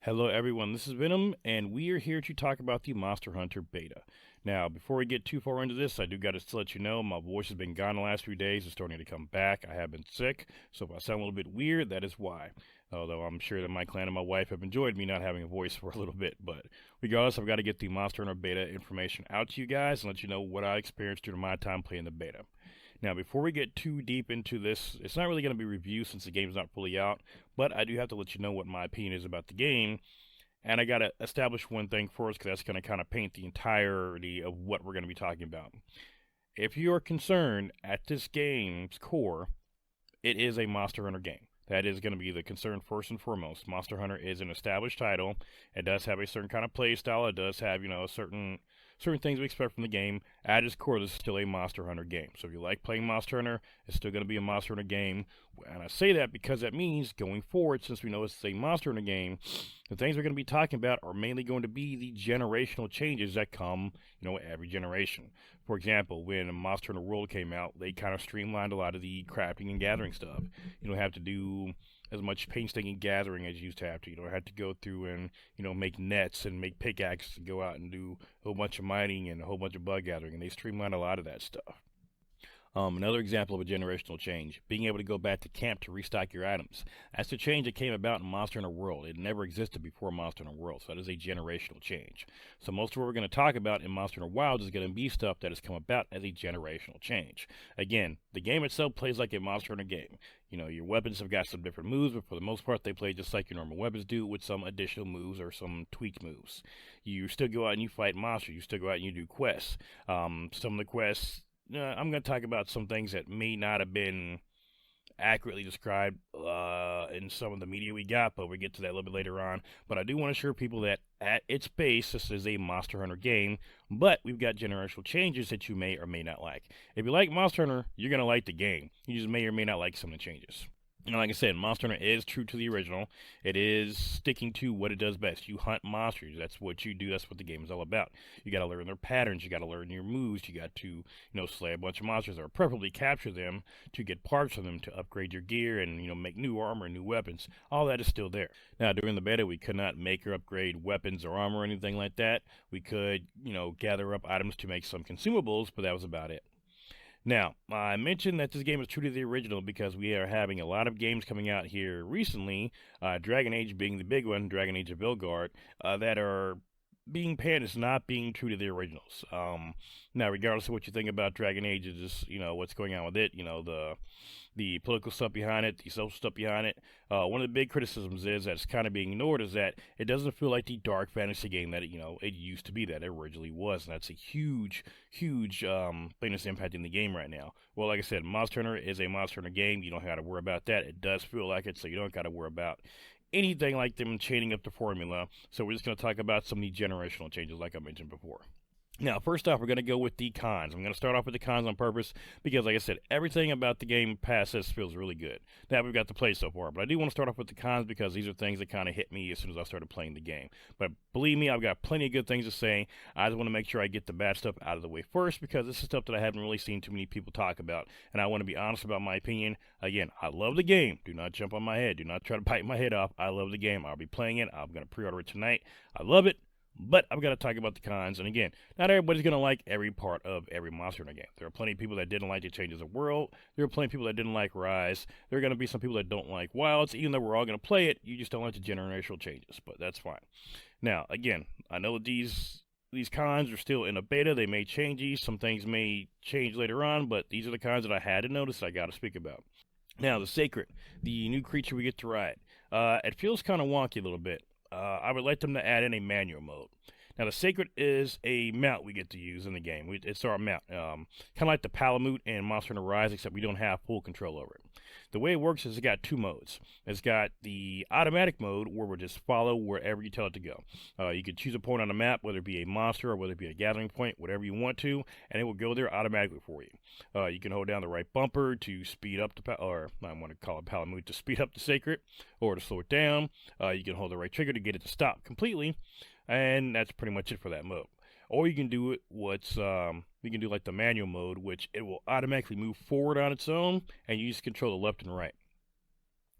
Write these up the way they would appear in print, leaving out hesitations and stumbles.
Hello, everyone. This is Venom, and we are here to talk about the Monster Hunter beta. Now, before we get too far into this, I do got to let you know my voice has been gone the last few days. It's starting to come back. I have been sick, so if I sound a little bit weird, that is why. Although I'm sure that my clan and my wife have enjoyed me not having a voice for a little bit. But regardless, I've got to get the Monster Hunter beta information out to you guys and let you know what I experienced during my time playing the beta. Now, before we get too deep into this, it's not really going to be a review since the game's not fully out, but I do have to let you know what my opinion is about the game. And I got to establish one thing first because that's going to kind of paint the entirety of what we're going to be talking about. If you are concerned at this game's core, it is a Monster Hunter game. That is going to be the concern first and foremost. Monster Hunter is an established title. It does have a certain kind of play style. It does have, certain things we expect from the game. At its core, this is still a Monster Hunter game. So if you like playing Monster Hunter, it's still going to be a Monster Hunter game. And I say that because that means going forward, since we know it's a Monster Hunter game, the things we're going to be talking about are mainly going to be the generational changes that come, every generation. For example, when Monster Hunter World came out, they kind of streamlined a lot of the crafting and gathering stuff. You don't have to do as much painstaking gathering as you used to have to. You don't have to go through and, make nets and make pickaxes and go out and do a whole bunch of mining and a whole bunch of bug gathering. And they streamlined a lot of that stuff. Another example of a generational change, being able to go back to camp to restock your items. That's the change that came about in Monster Hunter World. It never existed before Monster Hunter World, so that is a generational change. So most of what we're going to talk about in Monster Hunter Wilds is going to be stuff that has come about as a generational change. Again, the game itself plays like a Monster Hunter game. Your weapons have got some different moves, but for the most part, they play just like your normal weapons do with some additional moves or some tweaked moves. You still go out and you fight monsters. You still go out and you do quests. Some of the quests, I'm going to talk about some things that may not have been accurately described in some of the media we got, but we'll get to that a little bit later on. But I do want to assure people that at its base, this is a Monster Hunter game, but we've got generational changes that you may or may not like. If you like Monster Hunter, you're going to like the game. You just may or may not like some of the changes. And like I said, Monster Hunter is true to the original. It is sticking to what it does best. You hunt monsters. That's what you do. That's what the game is all about. You got to learn their patterns. You got to learn your moves. You got to, slay a bunch of monsters, or preferably capture them to get parts of them to upgrade your gear and, make new armor and new weapons. All that is still there. Now, during the beta, we could not make or upgrade weapons or armor or anything like that. We could, gather up items to make some consumables, but that was about it. Now, I mentioned that this game is true to the original because we are having a lot of games coming out here recently, Dragon Age being the big one, Dragon Age of Vilgard, that are being panned as not being true to the originals. Now, regardless of what you think about Dragon Age, it's just, what's going on with it, the political stuff behind it, the social stuff behind it. One of the big criticisms is that it's kind of being ignored is that it doesn't feel like the dark fantasy game that it used to be, that it originally was. And that's a huge thing that's impacting the game right now. Well, like I said, Monster Hunter is a Monster Hunter game. You don't have to worry about that. It does feel like it, so you don't got to worry about anything like them chaining up the formula. So we're just going to talk about some of the generational changes like I mentioned before. Now, first off, we're going to go with the cons. I'm going to start off with the cons on purpose because, like I said, everything about the game past this feels really good. That we've got to play so far. But I do want to start off with the cons because these are things that kind of hit me as soon as I started playing the game. But believe me, I've got plenty of good things to say. I just want to make sure I get the bad stuff out of the way first because this is stuff that I haven't really seen too many people talk about. And I want to be honest about my opinion. Again, I love the game. Do not jump on my head. Do not try to bite my head off. I love the game. I'll be playing it. I'm going to pre-order it tonight. I love it. But I've got to talk about the cons. And again, not everybody's going to like every part of every Monster Hunter game. There are plenty of people that didn't like the changes of world. There are plenty of people that didn't like Rise. There are going to be some people that don't like Wilds. Even though we're all going to play it, you just don't like the generational changes. But that's fine. Now, again, I know that these cons are still in a beta. They may change these. Some things may change later on. But these are the cons that I had to notice I got to speak about. Now, the Sacred, the new creature we get to ride. It feels kind of wonky a little bit. I would like them to add in a manual mode. Now, the Sacred is a mount we get to use in the game. It's our mount. Kind of like the Palamute and Monster Hunter Rise, except we don't have full control over it. The way it works is it's got two modes. It's got the automatic mode, where we'll just follow wherever you tell it to go. You can choose a point on the map, whether it be a monster or whether it be a gathering point, whatever you want to, and it will go there automatically for you. You can hold down the right bumper to speed up or I want to call it Palamute, to speed up the Sacred, or to slow it down. You can hold the right trigger to get it to stop completely. And that's pretty much it for that mode. Or you can do you can do like the manual mode, which it will automatically move forward on its own, and you just control the left and right.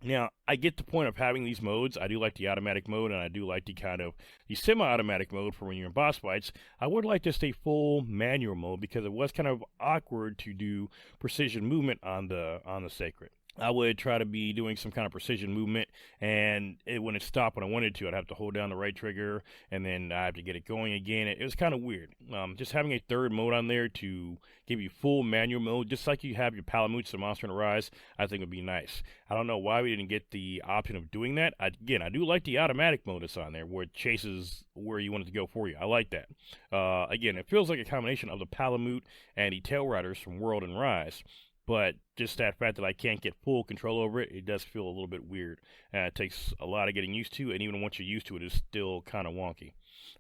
Now, I get the point of having these modes. I do like the automatic mode, and I do like the semi-automatic mode for when you're in boss fights. I would like to stay full manual mode because it was kind of awkward to do precision movement on the Sacred. I would try to be doing some kind of precision movement, and it wouldn't stop when I wanted to. I'd have to hold down the right trigger, and then I have to get it going again. It was kind of weird. Just having a third mode on there to give you full manual mode, just like you have your Palamutes and Monster Hunter Rise, I think would be nice. I don't know why we didn't get the option of doing that. Again, I do like the automatic mode that's on there, where it chases where you want it to go for you. I like that. Again, it feels like a combination of the Palamute and the Tail Riders from World and Rise. But just that fact that I can't get full control over it, it does feel a little bit weird. It takes a lot of getting used to, and even once you're used to it, it's still kind of wonky.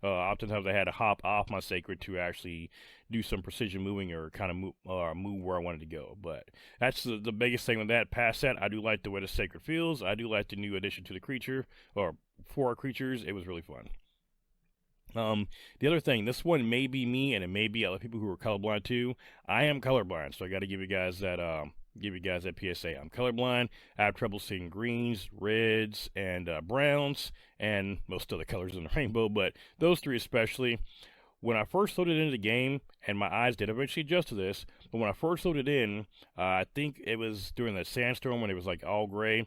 Oftentimes I had to hop off my Sacred to actually do some precision moving or kind of move where I wanted to go. But that's the biggest thing with that. Past that, I do like the way the Sacred feels. I do like the new addition to the creature, or for our creatures. It was really fun. The other thing, this one may be me, and it may be other people who are colorblind too. I am colorblind, so I got to give you guys that PSA. I'm colorblind. I have trouble seeing greens, reds, and browns, and most of the colors in the rainbow. But those three especially. When I first loaded into the game, and my eyes did eventually adjust to this, but when I first loaded in, I think it was during the sandstorm when it was like all gray.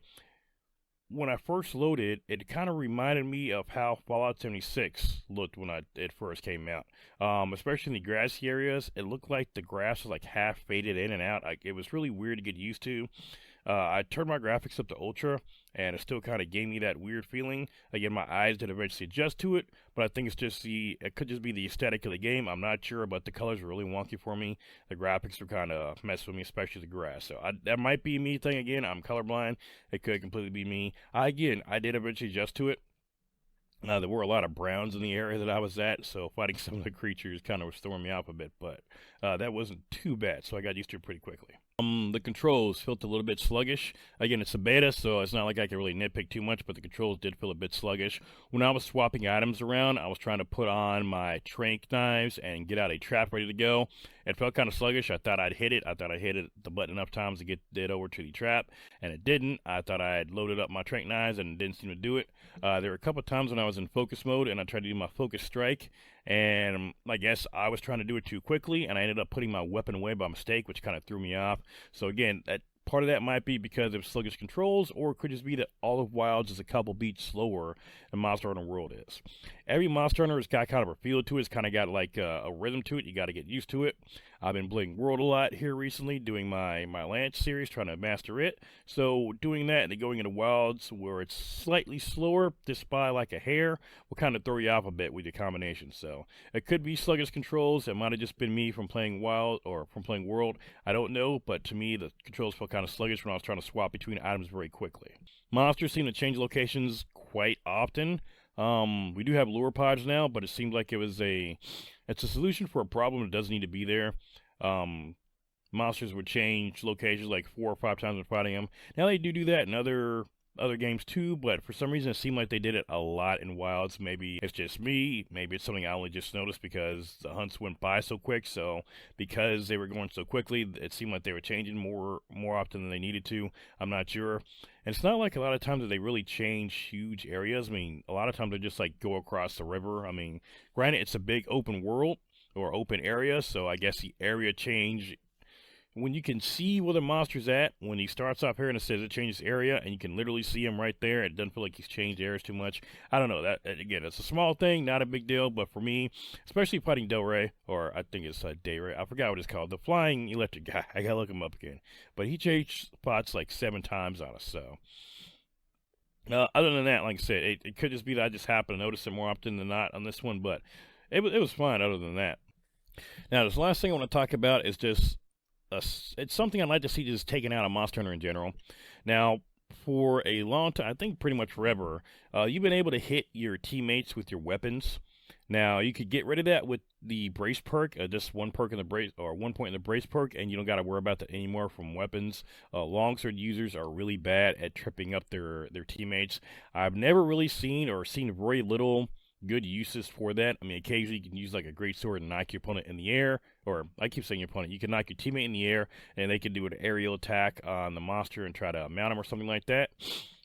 When I first loaded, it kind of reminded me of how Fallout 76 looked when it first came out. Especially in the grassy areas, it looked like the grass was like half faded in and out. It was really weird to get used to. I turned my graphics up to ultra, and it still kind of gave me that weird feeling. Again, my eyes did eventually adjust to it, but I think it could just be the aesthetic of the game. I'm not sure, but the colors were really wonky for me. The graphics were kind of messed with me, especially the grass. So that might be me thing again. I'm colorblind. It could completely be me. I did eventually adjust to it. There were a lot of browns in the area that I was at, so fighting some of the creatures kind of was throwing me off a bit, but that wasn't too bad, so I got used to it pretty quickly. The controls felt a little bit sluggish. Again, it's a beta, so it's not like I can really nitpick too much, but the controls did feel a bit sluggish. When I was swapping items around, I was trying to put on my trank knives and get out a trap ready to go. It felt kind of sluggish. I thought I'd hit it. I thought I hit the button enough times to get it over to the trap, and it didn't. I thought I had loaded up my trank knives, and it didn't seem to do it. There were a couple of times when I was in focus mode, and I tried to do my focus strike, and I guess I was trying to do it too quickly, and I ended up putting my weapon away by mistake, which kind of threw me off. So again, that part of that might be because of sluggish controls, or it could just be that Olive Wilds is a couple beats slower than Monster Hunter World is. Every Monster Hunter has got kind of a feel to it. It's kind of got like a rhythm to it. You got to get used to it. I've been playing World a lot here recently, doing my Lance series, trying to master it. So doing that and then going into Wilds where it's slightly slower, just by like a hair, will kind of throw you off a bit with your combination. So it could be sluggish controls. It might have just been me from playing Wild or from playing World. I don't know, but to me the controls felt kind of sluggish when I was trying to swap between items very quickly. Monsters seem to change locations quite often. We do have lure pods now, but it seemed like it's a solution for a problem that doesn't need to be there. Monsters would change locations like 4 or 5 times when fighting them. Now they do that in other games too, but for some reason it seemed like they did it a lot in Wilds. Maybe it's just me, maybe it's something I only just noticed because the hunts went by so quick, so because they were going so quickly, it seemed like they were changing more often than they needed to. I'm not sure. And it's not like a lot of times that they really change huge areas. I mean, a lot of times they just like go across the river. I mean, granted, it's a big open world or open area, so I guess the area change when you can see where the monster's at. When he starts off here and it says it changes area, and you can literally see him right there, it doesn't feel like he's changed areas too much. I don't know, that again, it's a small thing, not a big deal, but for me, especially fighting Del Rey, or I think it's Day Ray, I forgot what it's called, the flying electric guy, I gotta look him up again, but he changed spots like 7 times on us. So other than that, like I said, it could just be that I just happen to notice it more often than not on this one, but it was fine other than that. Now, this last thing I want to talk about is just it's something I'd like to see just taken out of Monster Hunter in general. Now, for a long time, I think pretty much forever, you've been able to hit your teammates with your weapons. Now, you could get rid of that with the brace perk, just one perk in the brace, or 1 point in the brace perk, and you don't got to worry about that anymore from weapons. Longsword users are really bad at tripping up their teammates. I've never really seen very little good uses for that. I mean, occasionally you can use like a great sword and knock your opponent in the air, or I keep saying your opponent, you can knock your teammate in the air, and they can do an aerial attack on the monster and try to mount him or something like that.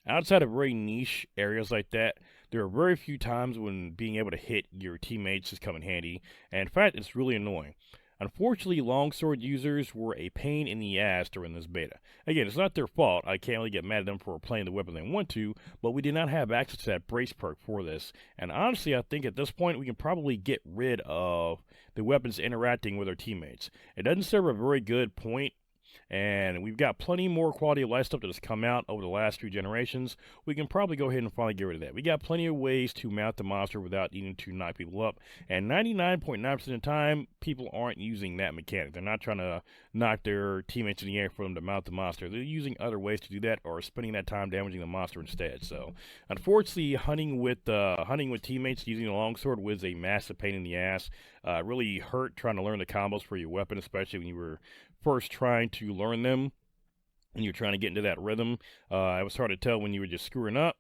Outside of very niche areas like that, there are very few times when being able to hit your teammates has come in handy, and in fact, it's really annoying. Unfortunately, longsword users were a pain in the ass during this beta. Again, it's not their fault. I can't really get mad at them for playing the weapon they want to, but we did not have access to that brace perk for this. And honestly, I think at this point we can probably get rid of the weapons interacting with our teammates. It doesn't serve a very good point, and we've got plenty more quality of life stuff that has come out over the last few generations. We can probably go ahead and finally get rid of that. We got plenty of ways to mount the monster without needing to knock people up, and 99.9% of the time, people aren't using that mechanic. They're not trying to knock their teammates in the air for them to mount the monster. They're using other ways to do that, or spending that time damaging the monster instead. So, unfortunately, hunting with teammates using a longsword was a massive pain in the ass. Really hurt trying to learn the combos for your weapon, especially when you were first trying to learn them and you're trying to get into that rhythm. It was hard to tell when you were just screwing up,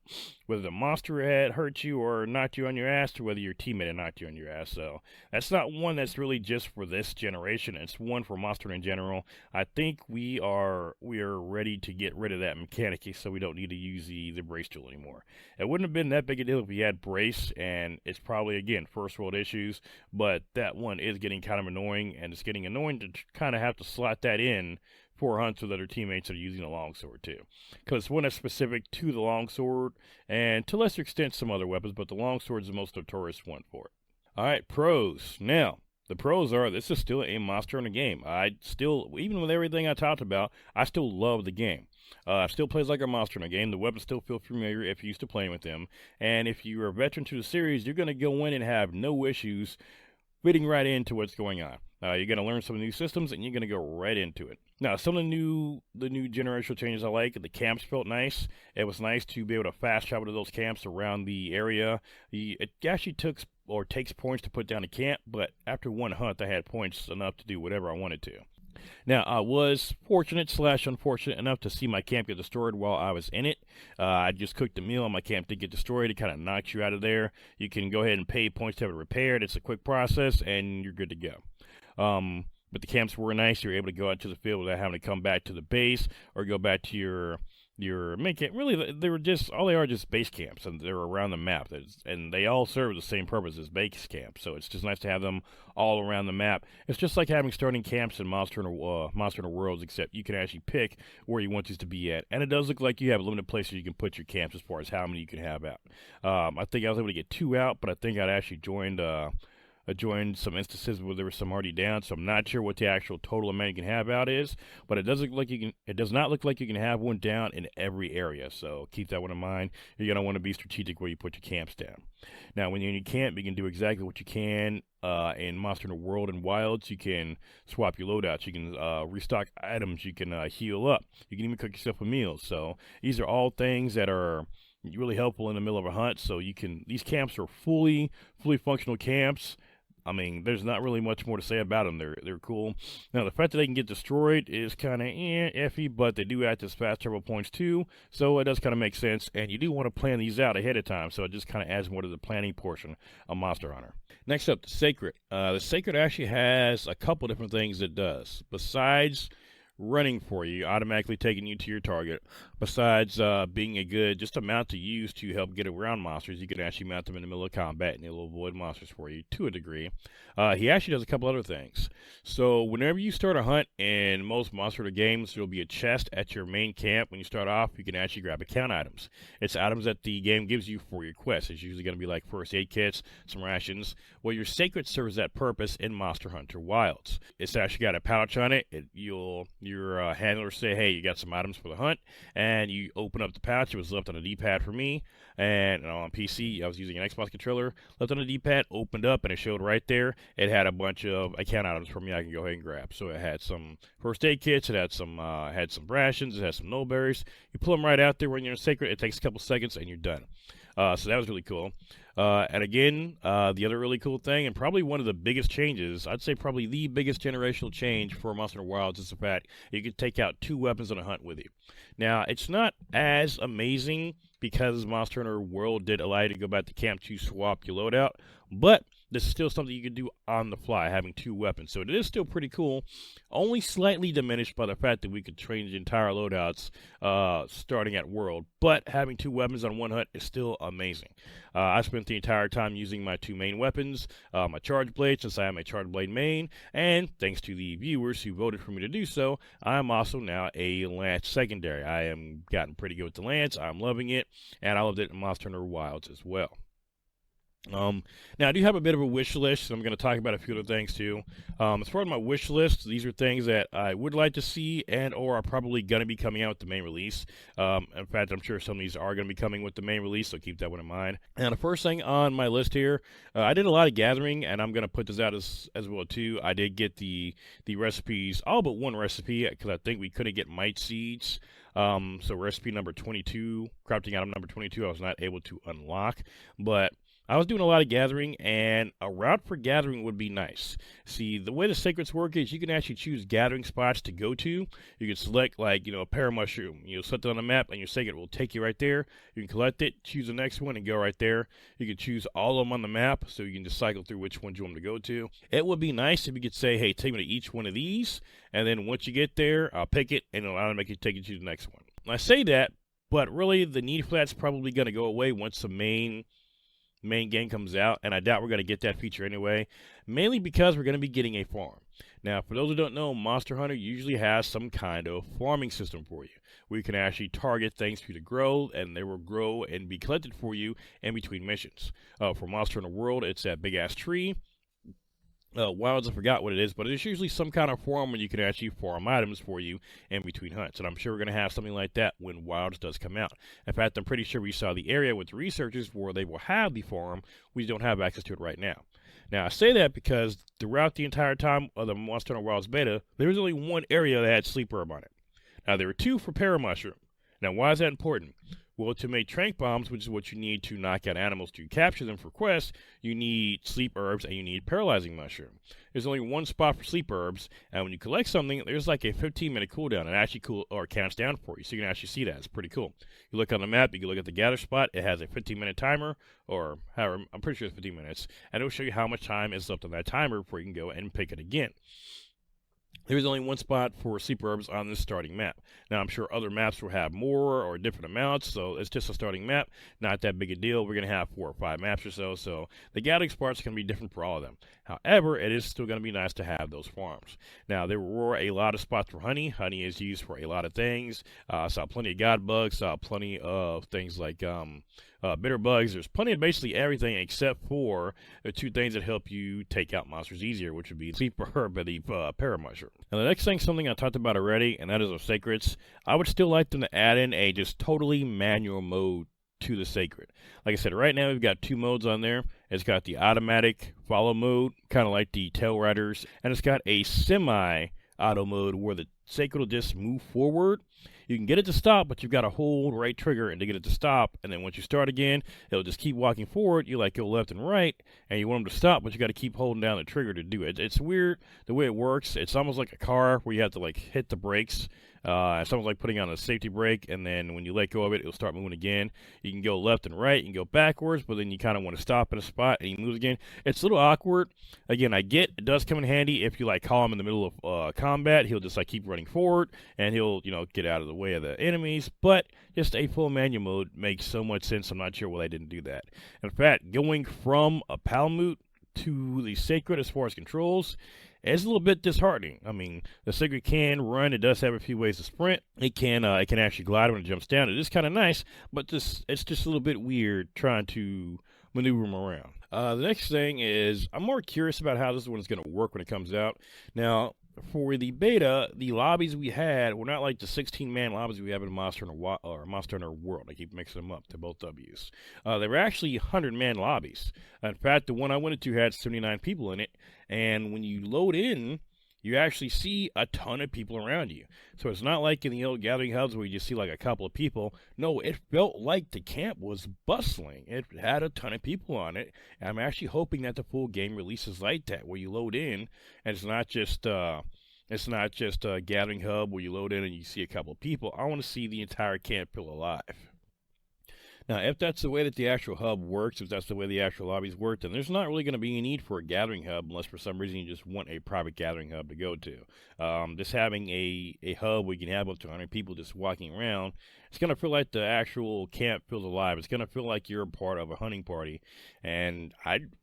whether the monster had hurt you or knocked you on your ass, or whether your teammate had knocked you on your ass. So that's not one that's really just for this generation. It's one for Monster in general. I think we are ready to get rid of that mechanic, so we don't need to use the brace tool anymore. It wouldn't have been that big a deal if we had brace, and it's probably, again, first world issues, but that one is getting kind of annoying, and it's getting annoying to kind of have to slot that in for hunts with other teammates that are using the longsword too, because one is specific to the longsword, and to a lesser extent some other weapons, but the longsword is the most notorious one for it. All right, pros. Now, the pros are this is still a Monster Hunter game. I still, even with everything I talked about, I still love the game. It still plays like a Monster Hunter game. The weapons still feel familiar if you're used to playing with them, and if you're a veteran to the series, you're going to go in and have no issues fitting right into what's going on. You're going to learn some new systems, and you're going to go right into it. Now, some of the new generational changes I like. The camps felt nice. It was nice to be able to fast travel to those camps around the area. It actually takes points to put down a camp, but after one hunt, I had points enough to do whatever I wanted to. Now, I was fortunate/unfortunate enough to see my camp get destroyed while I was in it. I just cooked a meal and my camp did get destroyed. It kind of knocks you out of there. You can go ahead and pay points to have it repaired. It's a quick process, and you're good to go. But the camps were nice. You're able to go out to the field without having to come back to the base or go back to your main camp. Really, they were just base camps, and they're around the map. And they all serve the same purpose as base camps. So it's just nice to have them all around the map. It's just like having starting camps in Monster Hunter Worlds, except you can actually pick where you want these to be at. And it does look like you have limited places you can put your camps as far as how many you can have out. I think I was able to get 2 out, but I think I'd actually joined some instances where there was some already down, so I'm not sure what the actual total amount you can have out is, but it does not look like you can have one down in every area, so keep that one in mind. You're going to want to be strategic where you put your camps down. Now, when you're in your camp, you can do exactly what you can in Monster Hunter World and Wilds. You can swap your loadouts, you can restock items, you can heal up, you can even cook yourself a meal. So these are all things that are really helpful in the middle of a hunt. So these camps are fully functional camps. I mean, there's not really much more to say about them. They're cool. Now, the fact that they can get destroyed is kind of iffy, but they do add this fast travel points too, so it does kind of make sense. And you do want to plan these out ahead of time, so it just kind of adds more to the planning portion of Monster Hunter. Next up, the Sacred. The Sacred actually has a couple different things it does. Besides running for you, automatically taking you to your target, besides being a good just a mount to use to help get around monsters, you can actually mount them in the middle of combat and it'll avoid monsters for you to a degree. He actually does a couple other things. So whenever you start a hunt in most Monster Hunter games, there'll be a chest at your main camp. When you start off, you can actually grab account items. It's items that the game gives you for your quest. It's usually going to be like first aid kits, some rations. Well, your Sacred serves that purpose in Monster Hunter Wilds. It's actually got a pouch on it. Your handler say, hey, you got some items for the hunt, and you open up the pouch. It was left on the D-pad for me, and on PC, I was using an Xbox controller, left on the D-pad, opened up, and it showed right there. It had a bunch of account items for me I can go ahead and grab. So it had some first aid kits, it had some rations, it had some no-berries. You pull them right out there when you're in Sacred. It takes a couple seconds, and you're done. So that was really cool. And again, the other really cool thing, and probably one of the biggest changes, I'd say probably the biggest generational change for Monster Hunter Wilds, is the fact you can take out 2 weapons on a hunt with you. Now, it's not as amazing because Monster Hunter World did allow you to go back to camp to swap your loadout, but this is still something you can do on the fly, having 2 weapons. So it is still pretty cool, only slightly diminished by the fact that we could change entire loadouts starting at World. But having 2 weapons on one hunt is still amazing. I spent the entire time using my 2 main weapons, my Charge Blade, since I am a Charge Blade main, and thanks to the viewers who voted for me to do so, I am also now a Lance secondary. I am gotten pretty good with the Lance, I'm loving it, and I loved it in Monster Hunter Wilds as well. Now, I do have a bit of a wish list, and I'm going to talk about a few other things too. As far as my wish list, these are things that I would like to see and or are probably going to be coming out with the main release. In fact, I'm sure some of these are going to be coming with the main release, so keep that one in mind. And the first thing on my list here, I did a lot of gathering, and I'm going to put this out as well too. I did get the recipes, all but one recipe, because I think we couldn't get mite seeds. So recipe number 22, crafting item number 22, I was not able to unlock, but I was doing a lot of gathering, and a route for gathering would be nice. See, the way the secrets work is you can actually choose gathering spots to go to. You can select, like, a paramushroom. You'll set it on the map, and your secret will take you right there. You can collect it, choose the next one, and go right there. You can choose all of them on the map, so you can just cycle through which ones you want to go to. It would be nice if you could say, hey, take me to each one of these, and then once you get there, I'll pick it, and it'll automatically take you to the next one. I say that, but really the need for that's probably going to go away once the main game comes out, and I doubt we're going to get that feature anyway, mainly because we're going to be getting a farm. Now, for those who don't know, Monster Hunter usually has some kind of farming system for you, where you can actually target things for you to grow, and they will grow and be collected for you in between missions. For Monster Hunter World, it's that big-ass tree. Wilds, I forgot what it is, but it's usually some kind of farm where you can actually farm items for you in between hunts. And I'm sure we're going to have something like that when Wilds does come out. In fact, I'm pretty sure we saw the area with the researchers where they will have the farm. We don't have access to it right now. Now, I say that because throughout the entire time of the Monster Hunter Wilds beta, there was only one area that had sleep herb on it. Now, there were 2 for paramushroom. Now, why is that important? Well, to make trank bombs, which is what you need to knock out animals to capture them for quests, you need sleep herbs and you need paralyzing mushroom. There's only one spot for sleep herbs, and when you collect something, there's like a 15-minute cooldown. It actually counts down for you, so you can actually see that. It's pretty cool. You look on the map, you can look at the gather spot. It has a 15-minute timer, or however, I'm pretty sure it's 15 minutes, and it'll show you how much time is left on that timer before you can go and pick it again. There's only one spot for sleep herbs on this starting map. Now, I'm sure other maps will have more or different amounts, so it's just a starting map. Not that big a deal. We're going to have 4 or 5 maps or so the gathering spots are going to be different for all of them. However, it is still going to be nice to have those farms. Now, there were a lot of spots for honey. Honey is used for a lot of things. I saw plenty of god bugs, saw plenty of things like bitter bugs. There's plenty of basically everything except for the 2 things that help you take out monsters easier, which would be the sleep herb and the paramushroom. Now, the next thing, something I talked about already, and that is our secrets. I would still like them to add in a just totally manual mode to the sacred. Like I said, right now we've got 2 modes on there. It's got the automatic follow mode, kind of like the Tail Riders, and it's got a semi-auto mode where the sacred will just move forward. You can get it to stop, but you've got to hold right trigger and to get it to stop. And then once you start again, it'll just keep walking forward. You like go left and right, and you want them to stop, but you got to keep holding down the trigger to do it. It's weird the way it works. It's almost like a car where you have to like hit the brakes. It's almost like putting on a safety brake, and then when you let go of it, it'll start moving again. You can go left and right, you can go backwards, but then you kind of want to stop in a spot, and he moves again. It's a little awkward. Again, I get it does come in handy if you like call him in the middle of combat. He'll just like keep running forward, and he'll get out of the way of the enemies. But just a full manual mode makes so much sense. I'm not sure why they didn't do that. In fact, going from a Palmute to the Sacred as far as controls, it's a little bit disheartening. I mean, the Sacred can run. It does have a few ways to sprint. It can actually glide when it jumps down. It is kind of nice, but it's just a little bit weird trying to maneuver them around. The next thing is I'm more curious about how this one is going to work when it comes out. Now, for the beta, the lobbies we had were not like the 16-man lobbies we have in Monster Hunter World. I keep mixing them up. They're both W's. They were actually 100-man lobbies. In fact, the one I went into had 79 people in it. And when you load in, you actually see a ton of people around you. So it's not like in the old gathering hubs where you just see like a couple of people. No, it felt like the camp was bustling. It had a ton of people on it. And I'm actually hoping that the full game releases like that, where you load in and it's not just a gathering hub where you load in and you see a couple of people. I want to see the entire camp feel alive. Now, if that's the way that the actual hub works, if that's the way the actual lobbies work, then there's not really going to be a need for a gathering hub unless for some reason you just want a private gathering hub to go to. Just having a hub where you can have up to 100 people just walking around, it's going to feel like the actual camp feels alive. It's going to feel like you're a part of a hunting party, and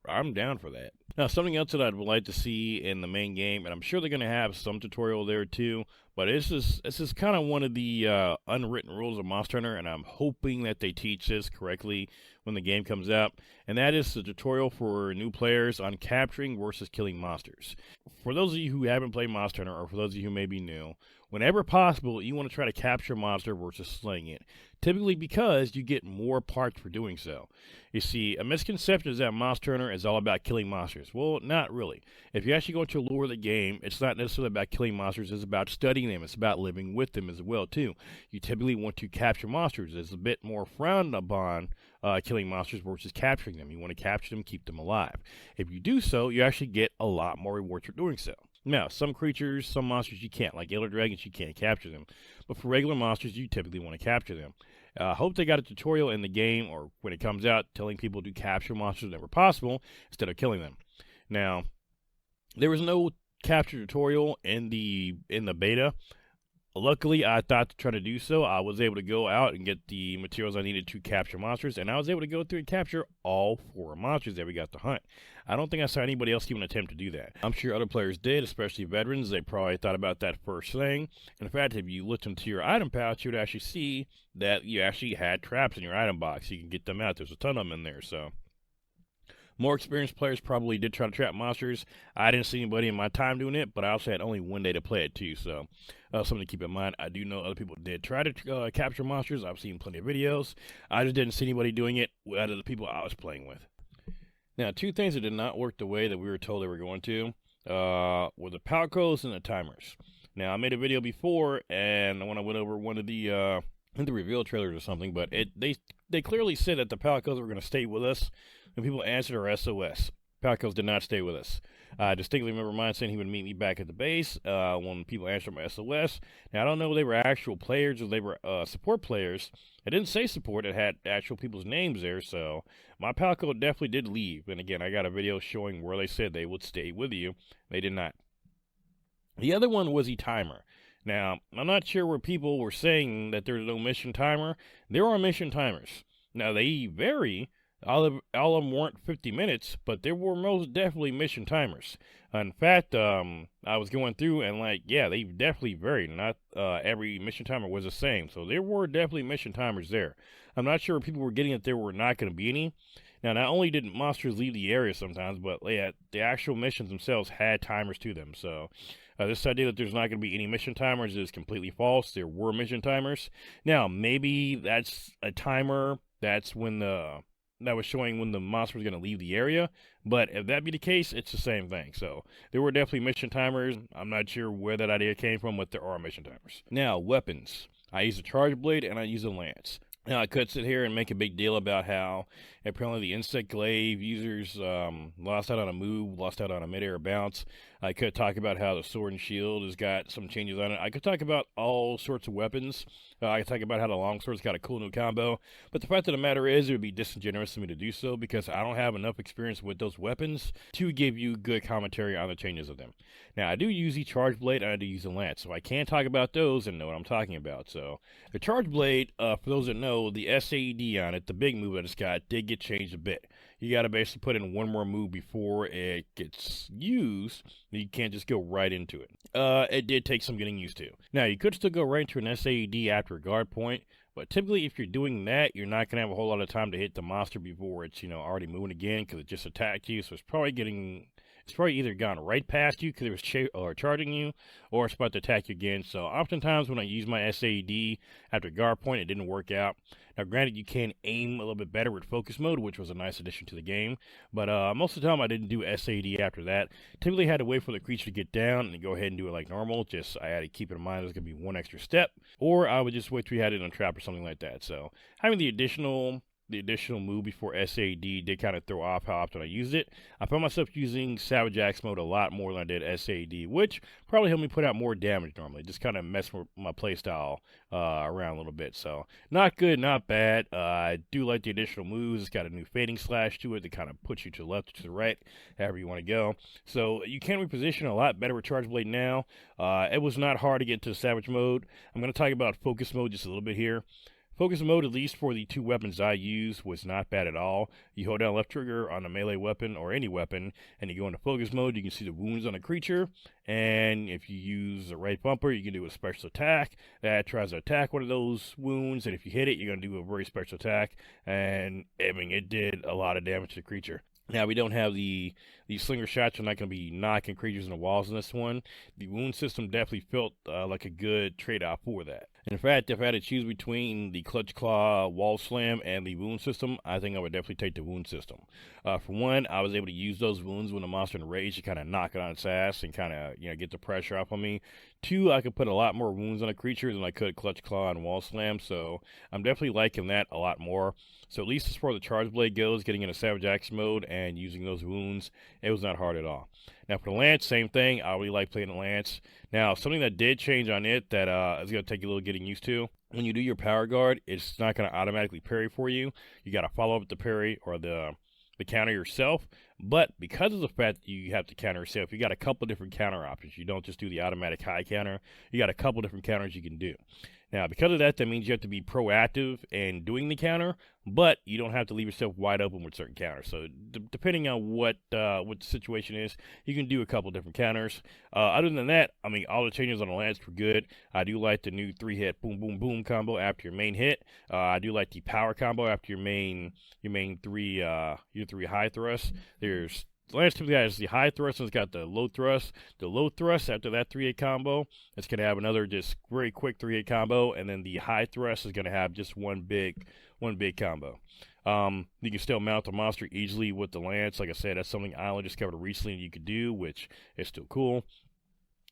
I'm down for that. Now, something else that I'd like to see in the main game, and I'm sure they're going to have some tutorial there too, but this is kind of one of the unwritten rules of Monster Hunter, and I'm hoping that they teach this correctly when the game comes out, and that is the tutorial for new players on capturing versus killing monsters. For those of you who haven't played Monster Hunter, or for those of you who may be new, whenever possible, you want to try to capture a monster versus slaying it, typically because you get more parts for doing so. You see, a misconception is that Monster Hunter is all about killing monsters. Well, not really. If you actually go into the lore of the game, it's not necessarily about killing monsters, it's about studying them, it's about living with them as well, too. You typically want to capture monsters. It's a bit more frowned upon killing monsters versus capturing them. You want to capture them, keep them alive. If you do so, you actually get a lot more rewards for doing so. Now, some creatures, some monsters you can't, like Elder Dragons, you can't capture them. But for regular monsters, you typically want to capture them. I hope they got a tutorial in the game, or when it comes out, telling people to capture monsters whenever possible, instead of killing them. Now, there was no capture tutorial in the beta. Luckily, I thought to try to do so, I was able to go out and get the materials I needed to capture monsters, and I was able to go through and capture all 4 monsters that we got to hunt. I don't think I saw anybody else even attempt to do that. I'm sure other players did, especially veterans. They probably thought about that first thing. In fact, if you looked into your item pouch, you would actually see that you actually had traps in your item box. You can get them out. There's a ton of them in there, so more experienced players probably did try to trap monsters. I didn't see anybody in my time doing it, but I also had only one day to play it too, so something to keep in mind. I do know other people did try to capture monsters. I've seen plenty of videos. I just didn't see anybody doing it out of the people I was playing with. Now, 2 things that did not work the way that we were told they were going to were the palcos and the timers. Now, I made a video before, and when I went over one of the reveal trailers or something, but they clearly said that the palcos were going to stay with us when people answered our SOS. Palcos did not stay with us. I distinctly remember mine saying he would meet me back at the base when people answered my SOS. Now, I don't know if they were actual players or they were support players. It didn't say support. It had actual people's names there, so my Palco definitely did leave. And again, I got a video showing where they said they would stay with you. They did not. The other one was the timer. Now, I'm not sure where people were saying that there's no mission timer. There are mission timers. Now, they vary. All of them weren't 50 minutes, but there were most definitely mission timers. In fact, I was going through and they definitely varied. Not every mission timer was the same, so there were definitely mission timers there. I'm not sure if people were getting that there were not going to be any. Now, not only did monsters leave the area sometimes, but the actual missions themselves had timers to them. So this idea that there's not going to be any mission timers is completely false. There were mission timers. Now, maybe that's a timer. That's when that was showing when the monster was going to leave the area. But if that be the case, it's the same thing. So there were definitely mission timers. I'm not sure where that idea came from, but there are mission timers. Now, weapons. I use a charge blade and I use a lance. Now, I could sit here and make a big deal about how apparently the insect glaive users lost out on a move, lost out on a midair bounce. I could talk about how the sword and shield has got some changes on it. I could talk about all sorts of weapons. I could talk about how the longsword's got a cool new combo. But the fact of the matter is, it would be disingenuous for me to do so because I don't have enough experience with those weapons to give you good commentary on the changes of them. Now, I do use the charge blade and I do use the lance, so I can talk about those and know what I'm talking about. So, the charge blade, for those that know, the SAED on it, the big move that it's got, did get changed a bit. You got to basically put in one more move before it gets used. You can't just go right into it. It did take some getting used to. Now, you could still go right into an SAED after a guard point, but typically if you're doing that, you're not going to have a whole lot of time to hit the monster before it's, already moving again because it just attacked you, so it's it's probably either gone right past you because it was or charging you, or it's about to attack you again. So oftentimes when I use my SAD after guard point, it didn't work out. Now, granted, you can aim a little bit better with focus mode, which was a nice addition to the game. But most of the time, I didn't do SAD after that. Typically, had to wait for the creature to get down and go ahead and do it like normal. Just I had to keep in mind there's going to be one extra step, or I would just wait till we had it on trap or something like that. So having the additional move before SAD did kind of throw off how often I used it. I found myself using Savage Axe mode a lot more than I did SAD, which probably helped me put out more damage normally. Just kind of mess with my playstyle around a little bit. So not good, not bad. I do like the additional moves. It's got a new fading slash to it that kind of puts you to the left or to the right, however you want to go. So you can reposition a lot better with Charge Blade now. It was not hard to get to Savage mode. I'm going to talk about focus mode just a little bit here. Focus mode, at least for the two weapons I used, was not bad at all. You hold down left trigger on a melee weapon or any weapon, and you go into focus mode, you can see the wounds on a creature, and if you use the right bumper, you can do a special attack that tries to attack one of those wounds, and if you hit it, you're going to do a very special attack, and I mean, it did a lot of damage to the creature. Now, we don't have the slinger shots. Are not going to be knocking creatures in the walls in this one. The wound system definitely felt like a good trade-off for that. And in fact, if I had to choose between the Clutch Claw Wall Slam and the wound system, I think I would definitely take the wound system. For one, I was able to use those wounds when the monster in rage to kind of knock it on its ass and kind of get the pressure off on me. Two, I could put a lot more wounds on a creature than I could Clutch Claw and Wall Slam, so I'm definitely liking that a lot more. So at least as far as the Charge Blade goes, getting into Savage Axe mode and using those wounds, it was not hard at all. Now for the Lance, same thing. I really like playing the Lance. Now, something that did change on it that is going to take a little getting used to, when you do your Power Guard, it's not going to automatically parry for you. You got to follow up with the parry or the counter yourself. But because of the fact that you have to counter yourself, you got a couple different counter options. You don't just do the automatic high counter. You got a couple different counters you can do. Now, because of that means you have to be proactive in doing the counter, but you don't have to leave yourself wide open with certain counters. So, depending on what the situation is, you can do a couple different counters. Other than that, I mean, all the changes on the Lance were good. I do like the new 3-hit boom, boom, boom combo after your main hit. I do like the power combo after your main three high thrusts. The Lance typically has the high thrust and it's got the low thrust. The low thrust after that 3-hit combo, it's going to have another just very quick 3-hit combo, and then the high thrust is going to have just one big combo. You can still mount the monster easily with the Lance. Like I said, that's something I only discovered recently you could do, which is still cool.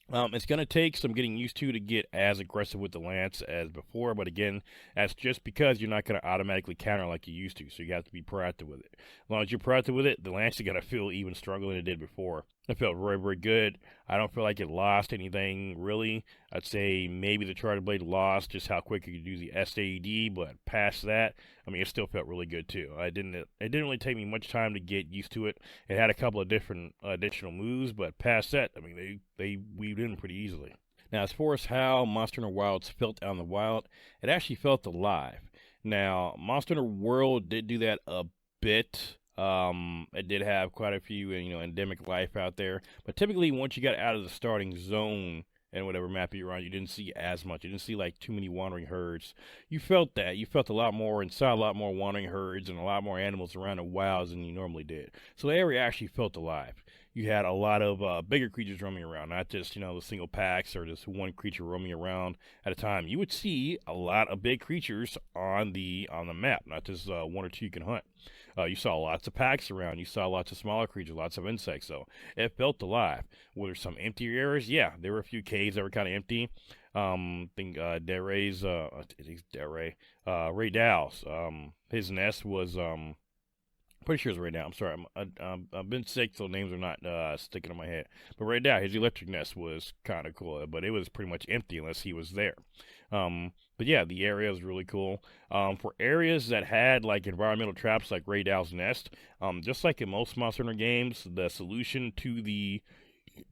It's going to take some getting used to get as aggressive with the Lance as before, but again, that's just because you're not going to automatically counter like you used to, so you have to be proactive with it. As long as you're proactive with it, the Lance is going to feel even stronger than it did before. It felt very, very good. I don't feel like it lost anything, really. I'd say maybe the Charge Blade lost just how quick you could do the SAD, but past that, I mean, it still felt really good, too. It didn't really take me much time to get used to it. It had a couple of different additional moves, but past that, I mean, they weaved in pretty easily. Now, as far as how Monster Hunter Wilds felt out in the wild, it actually felt alive. Now, Monster Hunter World did do that a bit. It did have quite a few, endemic life out there. But typically, once you got out of the starting zone and whatever map you're on, you didn't see as much. You didn't see, like, too many wandering herds. You felt that. You felt a lot more and saw a lot more wandering herds and a lot more animals around the wilds than you normally did. So the area actually felt alive. You had a lot of bigger creatures roaming around, not just, the single packs or just one creature roaming around at a time. You would see a lot of big creatures on the map, not just one or two you can hunt. You saw lots of packs around. You saw lots of smaller creatures, lots of insects. So it felt alive. Were there some empty areas? Yeah, there were a few caves that were kind of empty. I think Ray Dow's, his nest was pretty sure it's right now. I'm sorry. I've been sick, so names are not sticking in my head. But right now, his electric nest was kind of cool, but it was pretty much empty unless he was there. But yeah, the area is really cool. For areas that had like environmental traps like Ray Dow's Nest, just like in most Monster Hunter games, the solution to the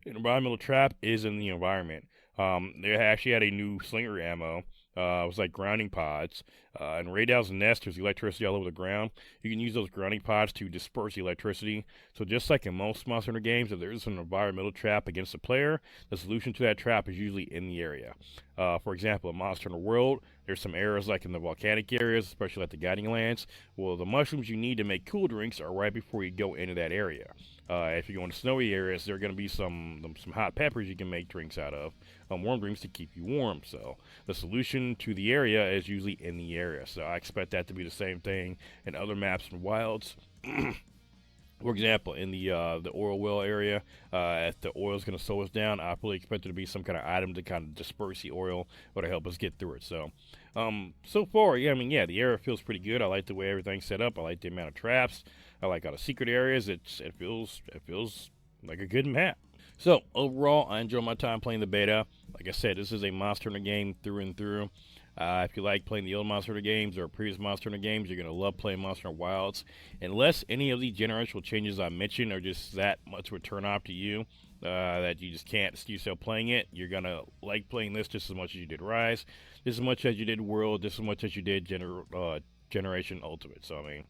environmental trap is in the environment. They actually had a new slinger ammo. It was like grounding pods. In Raydow's nest, there's electricity all over the ground. You can use those grounding pods to disperse the electricity. So just like in most Monster Hunter games, if there is an environmental trap against a player, the solution to that trap is usually in the area. For example, in Monster Hunter World, there's some areas like in the volcanic areas, especially like the Guiding Lands. Well, the mushrooms you need to make cool drinks are right before you go into that area. If you go into snowy areas, there are going to be some hot peppers you can make drinks out of, warm drinks to keep you warm. So the solution to the area is usually in the area. So I expect that to be the same thing in other maps and wilds. For example, in the oil well area, if the oil is going to slow us down, I fully expect there to be some kind of item to kind of disperse the oil or to help us get through it. So, so far, yeah, I mean, yeah, the area feels pretty good. I like the way everything's set up. I like the amount of traps. I like all the secret areas. It feels like a good map. So overall, I enjoy my time playing the beta. Like I said, this is a Monster Hunter game through and through. If you like playing the old Monster Hunter games or previous Monster Hunter games, you're going to love playing Monster Hunter Wilds. Unless any of the generational changes I mentioned are just that much of a turn off to you, that you just can't see yourself playing it, you're going to like playing this just as much as you did Rise, just as much as you did World, just as much as you did Generation Ultimate. So, I mean,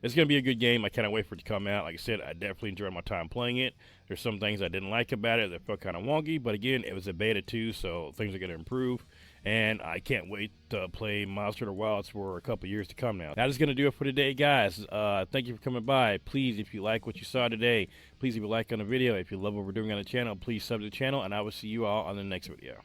it's going to be a good game. I cannot wait for it to come out. Like I said, I definitely enjoyed my time playing it. There's some things I didn't like about it that felt kind of wonky, but again, it was a beta too, so things are going to improve. And I can't wait to play Monster Hunter Wilds for a couple years to come now. That is going to do it for today, guys. Thank you for coming by. Please, if you like what you saw today, please leave a like on the video. If you love what we're doing on the channel, please sub to the channel, and I will see you all on the next video.